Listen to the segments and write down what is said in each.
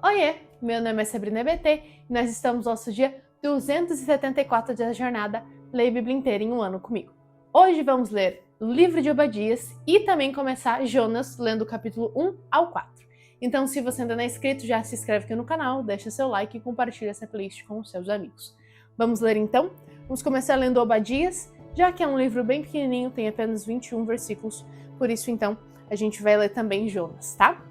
Oiê, meu nome é Sabrina BT e nós estamos no nosso dia 274 da jornada Leia a Bíblia inteira em um ano comigo. Hoje vamos ler o livro de Obadias e também começar Jonas lendo o capítulo 1 ao 4. Então, se você ainda não é inscrito, já se inscreve aqui no canal, deixa seu like e compartilha essa playlist com os seus amigos. Vamos ler então? Vamos começar lendo Obadias, já que é um livro bem pequenininho, tem apenas 21 versículos, por isso então a gente vai ler também Jonas, tá?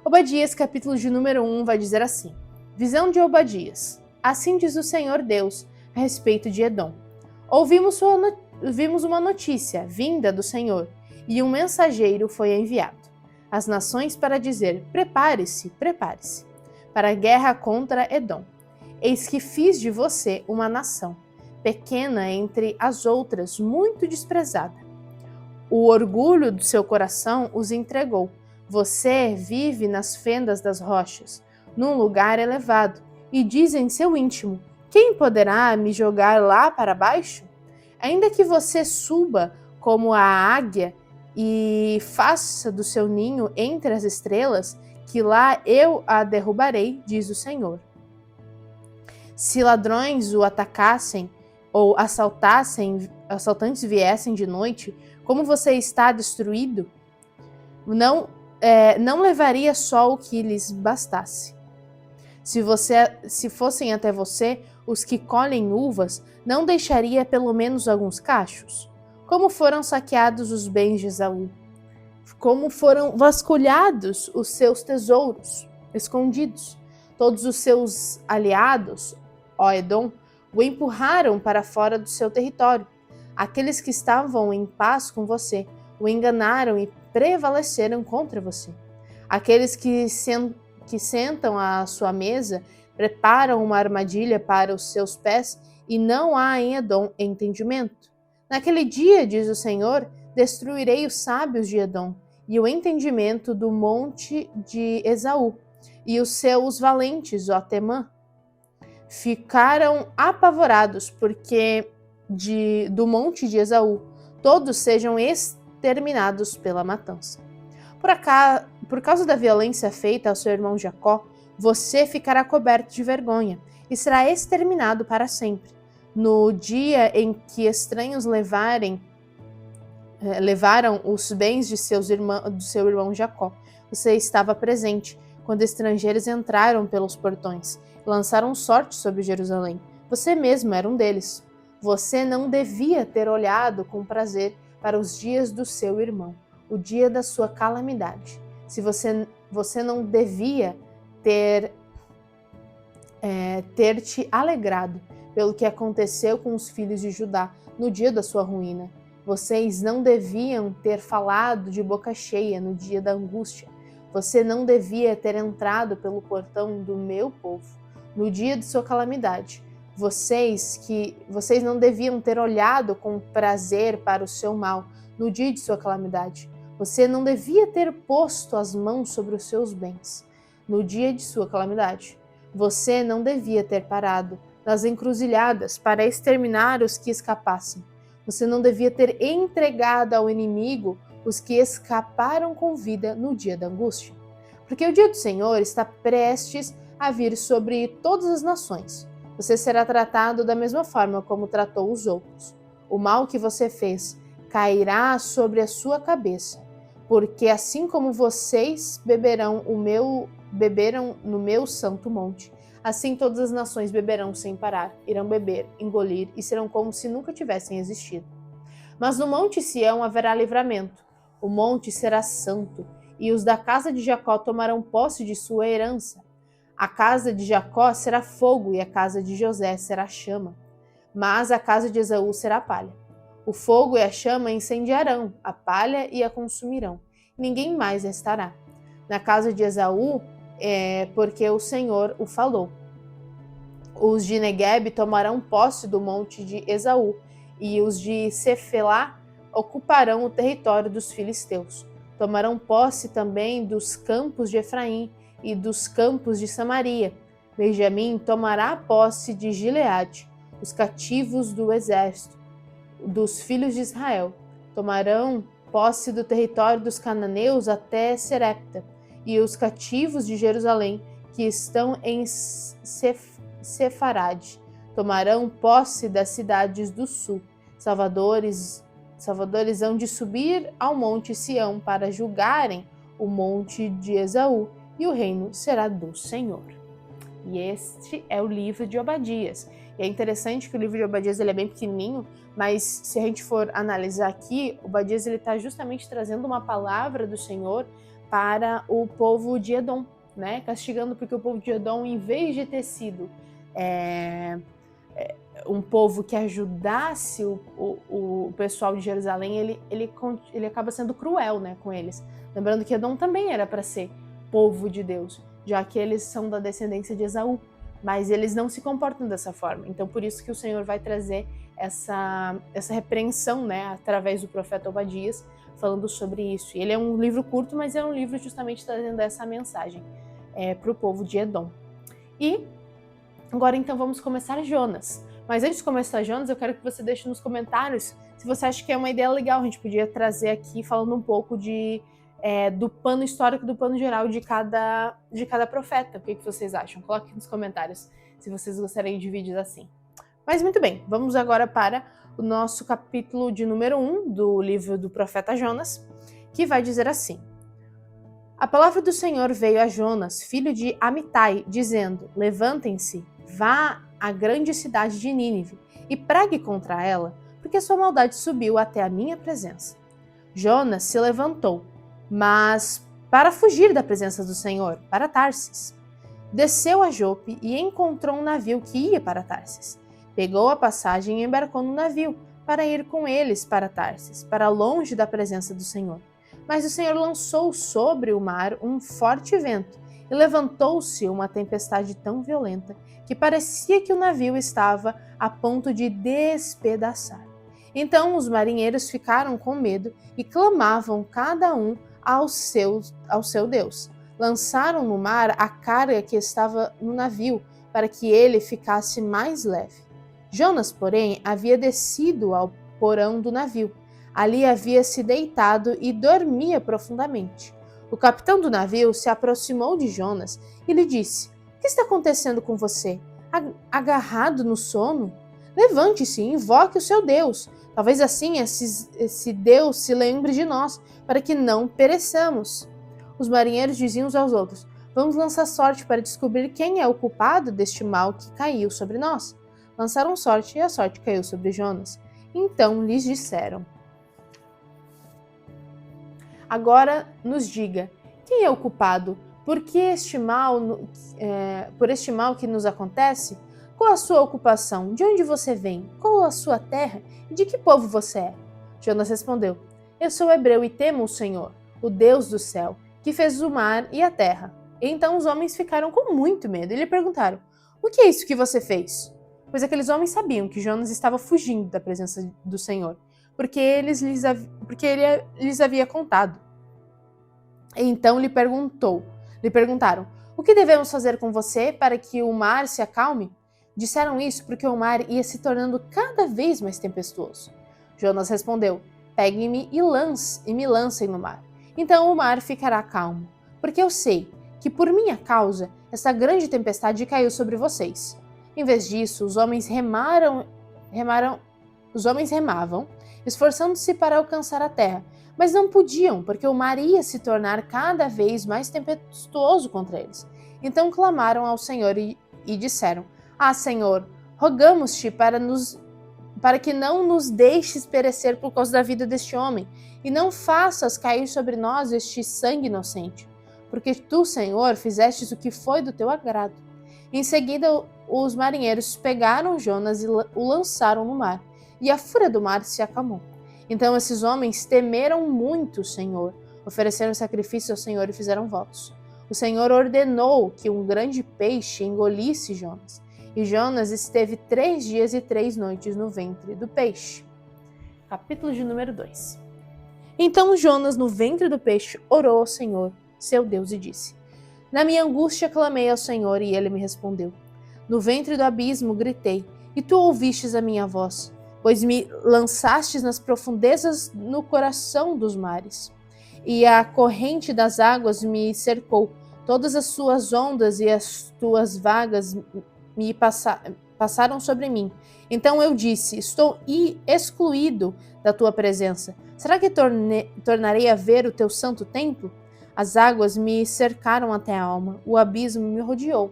Obadias, capítulo de número 1, vai dizer assim: Visão de Obadias. Assim diz o Senhor Deus a respeito de Edom. Vimos uma notícia vinda do Senhor, e um mensageiro foi enviado às nações para dizer: Prepare-se, prepare-se, para a guerra contra Edom. Eis que fiz de você uma nação, pequena entre as outras, muito desprezada. O orgulho do seu coração os entregou. Você vive nas fendas das rochas, num lugar elevado, e diz em seu íntimo: Quem poderá me jogar lá para baixo? Ainda que você suba como a águia e faça do seu ninho entre as estrelas, que lá eu a derrubarei, diz o Senhor. Se ladrões o atacassem ou assaltantes viessem de noite, como você está destruído, não levaria só o que lhes bastasse. Se fossem até você os que colhem uvas, não deixaria pelo menos alguns cachos? Como foram saqueados os bens de Esaú? Como foram vasculhados os seus tesouros escondidos? Todos os seus aliados, ó Edom, o empurraram para fora do seu território. Aqueles que estavam em paz com você o enganaram e prevaleceram contra você. Aqueles que sentam à sua mesa preparam uma armadilha para os seus pés, e não há em Edom entendimento. Naquele dia, diz o Senhor, destruirei os sábios de Edom e o entendimento do monte de Esaú, e os seus valentes, ó Temã, ficaram apavorados porque do monte de Esaú todos sejam exterminados pela matança. Por causa da violência feita ao seu irmão Jacó, você ficará coberto de vergonha e será exterminado para sempre. No dia em que estranhos levaram os bens de do seu irmão Jacó, você estava presente quando estrangeiros entraram pelos portões e lançaram sorte sobre Jerusalém. Você mesmo era um deles. Você não devia ter olhado com prazer para os dias do seu irmão, o dia da sua calamidade. Se você não devia ter te alegrado pelo que aconteceu com os filhos de Judá no dia da sua ruína. Vocês não deviam ter falado de boca cheia no dia da angústia. Você não devia ter entrado pelo portão do meu povo no dia de sua calamidade. Vocês não deviam ter olhado com prazer para o seu mal no dia de sua calamidade. Você não devia ter posto as mãos sobre os seus bens no dia de sua calamidade. Você não devia ter parado nas encruzilhadas para exterminar os que escapassem. Você não devia ter entregado ao inimigo os que escaparam com vida no dia da angústia. Porque o dia do Senhor está prestes a vir sobre todas as nações. Você será tratado da mesma forma como tratou os outros. O mal que você fez cairá sobre a sua cabeça, porque assim como vocês beberam no meu santo monte, assim todas as nações beberão sem parar, irão beber, engolir e serão como se nunca tivessem existido. Mas no monte Sião haverá livramento, o monte será santo, e os da casa de Jacó tomarão posse de sua herança. A casa de Jacó será fogo e a casa de José será chama, mas a casa de Esaú será palha. O fogo e a chama incendiarão, a palha e a consumirão. Ninguém mais restará. Na casa de Esaú, porque o Senhor o falou. Os de Neguebe tomarão posse do monte de Esaú, e os de Cefelá ocuparão o território dos filisteus. Tomarão posse também dos campos de Efraim e dos campos de Samaria. Benjamim tomará posse de Gileade. Os cativos do exército dos filhos de Israel tomarão posse do território dos cananeus até Serepta, e os cativos de Jerusalém que estão em Sefarade. Tomarão posse das cidades do sul. Salvadores hão de subir ao monte Sião para julgarem o monte de Esaú, e o reino será do Senhor. E este é o livro de Obadias. E é interessante que o livro de Obadias ele é bem pequenininho, mas se a gente for analisar aqui, Obadias está justamente trazendo uma palavra do Senhor para o povo de Edom, né? Castigando porque o povo de Edom, em vez de ter sido um povo que ajudasse o pessoal de Jerusalém, ele acaba sendo cruel, né, com eles. Lembrando que Edom também era para ser povo de Deus, já que eles são da descendência de Esaú, mas eles não se comportam dessa forma. Então, por isso que o Senhor vai trazer essa repreensão, né, através do profeta Obadias, falando sobre isso. Ele é um livro curto, mas é um livro justamente trazendo essa mensagem para o povo de Edom. E agora, então, vamos começar Jonas. Mas antes de começar Jonas, eu quero que você deixe nos comentários se você acha que é uma ideia legal. A gente podia trazer aqui falando um pouco do pano histórico, do pano geral de cada profeta. O que vocês acham? Coloque nos comentários se vocês gostariam de vídeos assim. Mas muito bem, vamos agora para o nosso capítulo de número 1 do livro do profeta Jonas, que vai dizer assim: A palavra do Senhor veio a Jonas, filho de Amitai, dizendo: Levantem-se, vá à grande cidade de Nínive e pregue contra ela, porque sua maldade subiu até a minha presença. Jonas se levantou, mas para fugir da presença do Senhor, para Tarsis. Desceu a Jope e encontrou um navio que ia para Tarsis. Pegou a passagem e embarcou no navio para ir com eles para Tarsis, para longe da presença do Senhor. Mas o Senhor lançou sobre o mar um forte vento e levantou-se uma tempestade tão violenta que parecia que o navio estava a ponto de despedaçar. Então os marinheiros ficaram com medo e clamavam cada um ao seu Deus. Lançaram no mar a carga que estava no navio para que ele ficasse mais leve. Jonas, porém, havia descido ao porão do navio. Ali havia se deitado e dormia profundamente. O capitão do navio se aproximou de Jonas e lhe disse: O que está acontecendo com você? Agarrado no sono? Levante-se e invoque o seu Deus. Talvez assim esse Deus se lembre de nós, para que não pereçamos. Os marinheiros diziam uns aos outros: Vamos lançar sorte para descobrir quem é o culpado deste mal que caiu sobre nós. Lançaram sorte e a sorte caiu sobre Jonas. Então lhes disseram: Agora nos diga, quem é o culpado? Por este mal que nos acontece? Qual a sua ocupação? De onde você vem? Qual a sua terra? E de que povo você é? Jonas respondeu: Eu sou hebreu e temo o Senhor, o Deus do céu, que fez o mar e a terra. E então os homens ficaram com muito medo e lhe perguntaram: O que é isso que você fez? Pois aqueles homens sabiam que Jonas estava fugindo da presença do Senhor, porque ele lhes havia contado. E então lhe perguntaram: O que devemos fazer com você para que o mar se acalme? Disseram isso porque o mar ia se tornando cada vez mais tempestuoso. Jonas respondeu: Peguem-me e me lancem no mar. Então o mar ficará calmo, porque eu sei que por minha causa essa grande tempestade caiu sobre vocês. Em vez disso, os homens remavam, esforçando-se para alcançar a terra, mas não podiam, porque o mar ia se tornar cada vez mais tempestuoso contra eles. Então clamaram ao Senhor e disseram: Ah, Senhor, rogamos-te para que não nos deixes perecer por causa da vida deste homem, e não faças cair sobre nós este sangue inocente, porque tu, Senhor, fizestes o que foi do teu agrado. Em seguida, os marinheiros pegaram Jonas e o lançaram no mar, e a fúria do mar se acalmou. Então esses homens temeram muito o Senhor, ofereceram sacrifício ao Senhor e fizeram votos. O Senhor ordenou que um grande peixe engolisse Jonas, e Jonas esteve 3 dias e 3 noites no ventre do peixe. Capítulo de número 2. Então Jonas, no ventre do peixe, orou ao Senhor, seu Deus, e disse: Na minha angústia clamei ao Senhor, e ele me respondeu. No ventre do abismo gritei, e tu ouvistes a minha voz, pois me lançastes nas profundezas no coração dos mares. E a corrente das águas me cercou, Todas as suas ondas e as tuas vagas me passaram sobre mim. Então eu disse: estou excluído da tua presença. Será que tornarei a ver o teu santo templo? As águas me cercaram até a alma, o abismo me rodeou,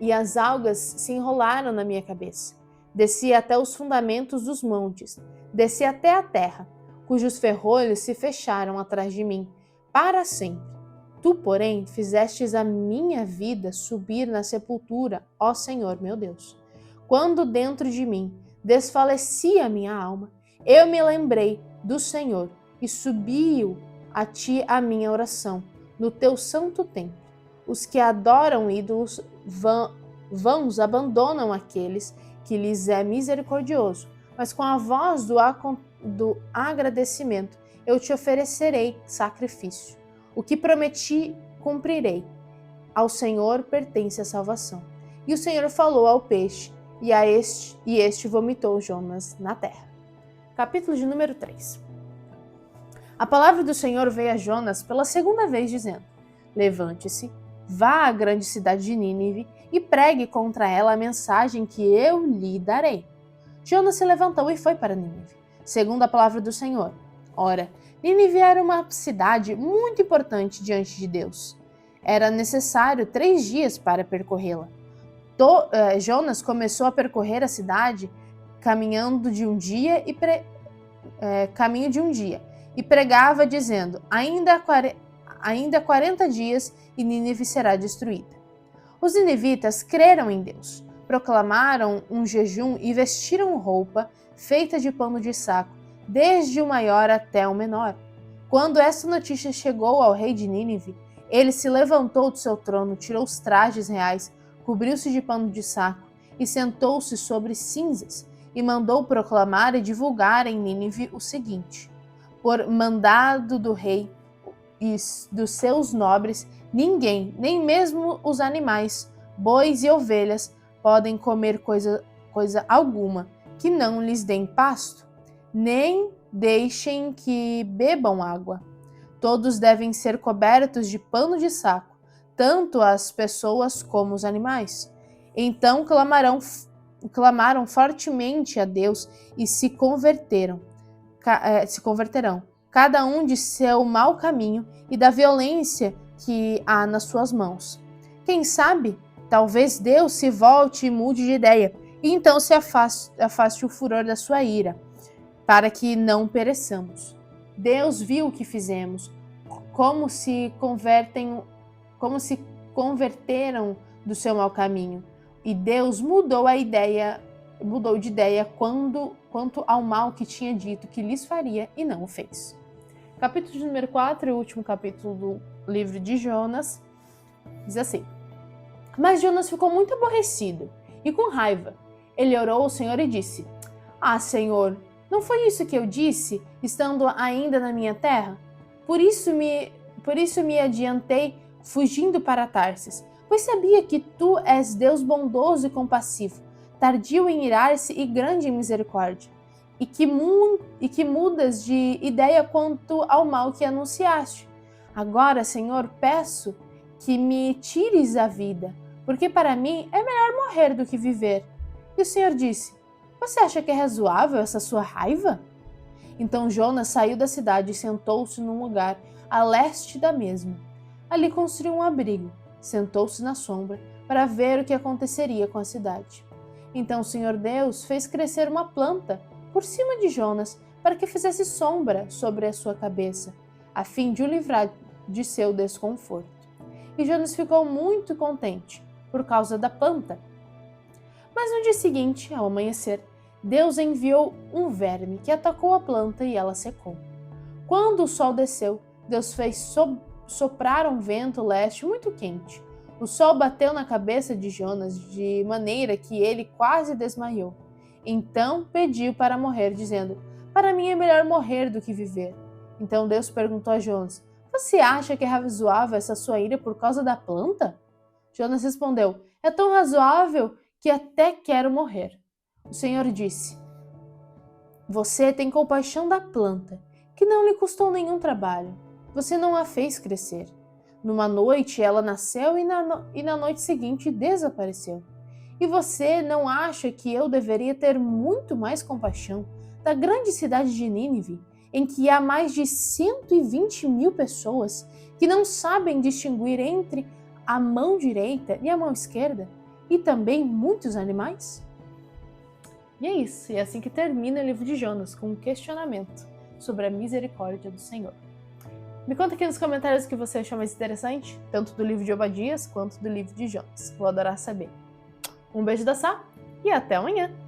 e as algas se enrolaram na minha cabeça. Desci até os fundamentos dos montes, desci até a terra, cujos ferrolhos se fecharam atrás de mim, para sempre. Tu, porém, fizestes a minha vida subir na sepultura, ó Senhor meu Deus. Quando dentro de mim desfalecia a minha alma, eu me lembrei do Senhor e subiu a ti a minha oração, no teu santo templo. Os que adoram ídolos vãos abandonam aqueles que lhes é misericordioso, mas com a voz do agradecimento eu te oferecerei sacrifício. O que prometi, cumprirei. Ao Senhor pertence a salvação. E o Senhor falou ao peixe, e este vomitou Jonas na terra. Capítulo de número 3. A palavra do Senhor veio a Jonas pela segunda vez, dizendo: levante-se, vá à grande cidade de Nínive e pregue contra ela a mensagem que eu lhe darei. Jonas se levantou e foi para Nínive, segundo a palavra do Senhor. Ora, Nínive era uma cidade muito importante diante de Deus. Era necessário 3 dias para percorrê-la. Jonas começou a percorrer a cidade caminho de um dia e pregava dizendo: ainda 40 dias e Nínive será destruída. Os ninivitas creram em Deus, proclamaram um jejum e vestiram roupa feita de pano de saco, desde o maior até o menor. Quando essa notícia chegou ao rei de Nínive, ele se levantou do seu trono, tirou os trajes reais, cobriu-se de pano de saco e sentou-se sobre cinzas, e mandou proclamar e divulgar em Nínive o seguinte: por mandado do rei e dos seus nobres, ninguém, nem mesmo os animais, bois e ovelhas, podem comer coisa alguma que não lhes deem pasto, nem deixem que bebam água. Todos devem ser cobertos de pano de saco, tanto as pessoas como os animais. Então clamaram fortemente a Deus e se converterão, cada um de seu mau caminho e da violência que há nas suas mãos. Quem sabe, talvez Deus se volte e mude de ideia, e então se afaste o furor da sua ira, para que não pereçamos. Deus viu o que fizemos, como se converteram do seu mau caminho, e Deus mudou de ideia quanto ao mal que tinha dito que lhes faria e não o fez. Capítulo de número 4, e o último capítulo do livro de Jonas, diz assim: mas Jonas ficou muito aborrecido e com raiva. Ele orou ao Senhor e disse: ah, Senhor, não foi isso que eu disse, estando ainda na minha terra? Por isso me adiantei, fugindo para Tarsis, pois sabia que tu és Deus bondoso e compassivo, tardio em irar-se e grande em misericórdia, e que mudas de ideia quanto ao mal que anunciaste. Agora, Senhor, peço que me tires a vida, porque para mim é melhor morrer do que viver. E o Senhor disse: você acha que é razoável essa sua raiva? Então Jonas saiu da cidade e sentou-se num lugar a leste da mesma. Ali construiu um abrigo, sentou-se na sombra para ver o que aconteceria com a cidade. Então o Senhor Deus fez crescer uma planta por cima de Jonas para que fizesse sombra sobre a sua cabeça, a fim de o livrar de seu desconforto. E Jonas ficou muito contente por causa da planta. Mas no dia seguinte, ao amanhecer, Deus enviou um verme que atacou a planta e ela secou. Quando o sol desceu, Deus fez soprar um vento leste muito quente. O sol bateu na cabeça de Jonas de maneira que ele quase desmaiou. Então pediu para morrer, dizendo: para mim é melhor morrer do que viver. Então Deus perguntou a Jonas: você acha que é razoável essa sua ira por causa da planta? Jonas respondeu: é tão razoável que até quero morrer. O Senhor disse: você tem compaixão da planta, que não lhe custou nenhum trabalho. Você não a fez crescer. Numa noite ela nasceu e na noite seguinte desapareceu. E você não acha que eu deveria ter muito mais compaixão da grande cidade de Nínive, em que há mais de 120 mil pessoas que não sabem distinguir entre a mão direita e a mão esquerda, e também muitos animais? E é isso, e é assim que termina o livro de Jonas, com um questionamento sobre a misericórdia do Senhor. Me conta aqui nos comentários o que você achou mais interessante, tanto do livro de Obadias quanto do livro de Jonas. Vou adorar saber. Um beijo da Sá e até amanhã!